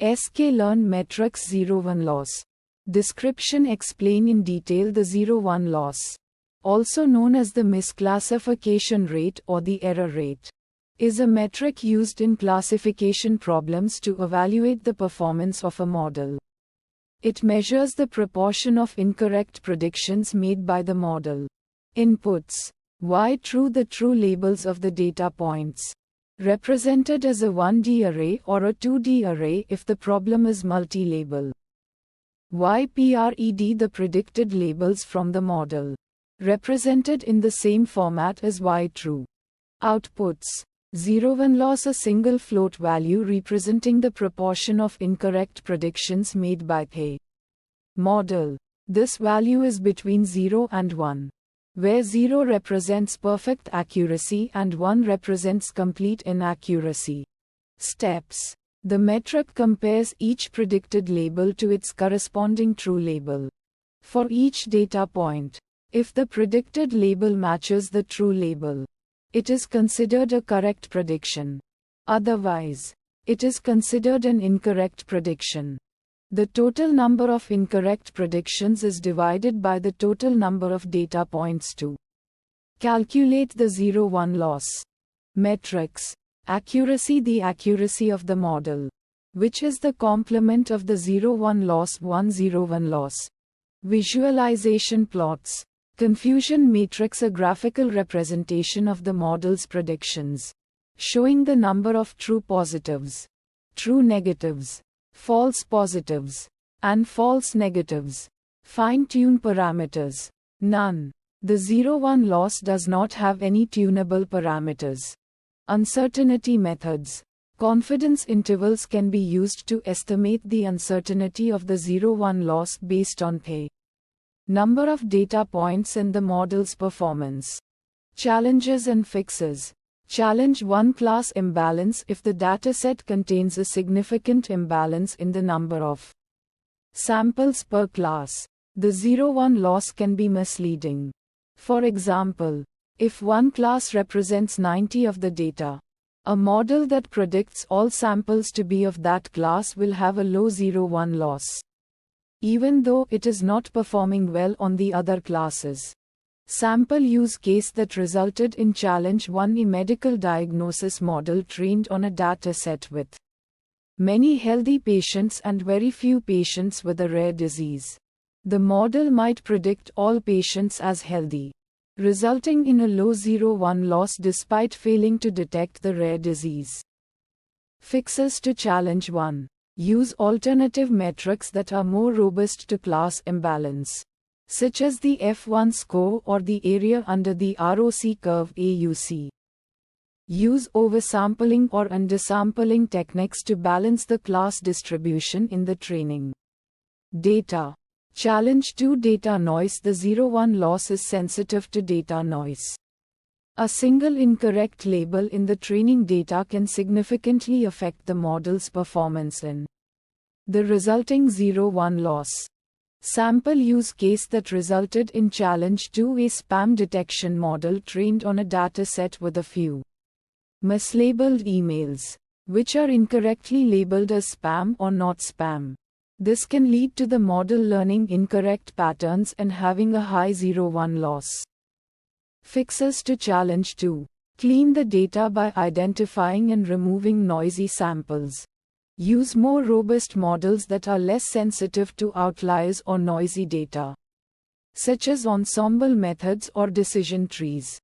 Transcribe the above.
sklearn metrics 0-1 loss. Description: explain in detail the 0-1 loss, also known as the misclassification rate or the error rate, is a metric used in classification problems to evaluate the performance of a model. It measures the proportion of incorrect predictions made by the model. Inputs: y true, the true labels of the data points, represented as a 1D array or a 2D array if the problem is multi-label. Y-PRED, the predicted labels from the model, represented in the same format as y-true. Outputs: 0-1 loss, a single float value representing the proportion of incorrect predictions made by the model. This value is between 0 and 1, where 0 represents perfect accuracy and 1 represents complete inaccuracy. Steps: the metric compares each predicted label to its corresponding true label. For each data point, if the predicted label matches the true label, it is considered a correct prediction. Otherwise, it is considered an incorrect prediction. The total number of incorrect predictions is divided by the total number of data points to calculate the 0-1 loss. Metrics: accuracy, the accuracy of the model, which is the complement of the 0-1 loss, 1-0-1 loss. Visualization plots: confusion matrix, a graphical representation of the model's predictions, showing the number of true positives, true negatives, false positives, and false negatives. Fine-tune parameters: none. The 0-1 loss does not have any tunable parameters. Uncertainty methods: confidence intervals can be used to estimate the uncertainty of the 0-1 loss based on the number of data points and the model's performance. Challenges and fixes: challenge 1, class imbalance. If the dataset contains a significant imbalance in the number of samples per class, the 0-1 loss can be misleading. For example, if one class represents 90 of the data, a model that predicts all samples to be of that class will have a low 0-1 loss, even though it is not performing well on the other classes. Sample use case that resulted in challenge 1: a medical diagnosis model trained on a dataset with many healthy patients and very few patients with a rare disease. The model might predict all patients as healthy, resulting in a low 0-1 loss despite failing to detect the rare disease. Fixes to challenge 1: use alternative metrics that are more robust to class imbalance, such as the F1 score or the area under the ROC curve AUC. Use oversampling or undersampling techniques to balance the class distribution in the training data. Challenge 2: data noise. The 0-1 loss is sensitive to data noise. A single incorrect label in the training data can significantly affect the model's performance in the resulting 0-1 loss. Sample use case that resulted in challenge 2: a spam detection model trained on a dataset with a few mislabeled emails, which are incorrectly labeled as spam or not spam. This can lead to the model learning incorrect patterns and having a high 0-1 loss. Fixes to challenge 2: clean the data by identifying and removing noisy samples. Use more robust models that are less sensitive to outliers or noisy data, such as ensemble methods or decision trees.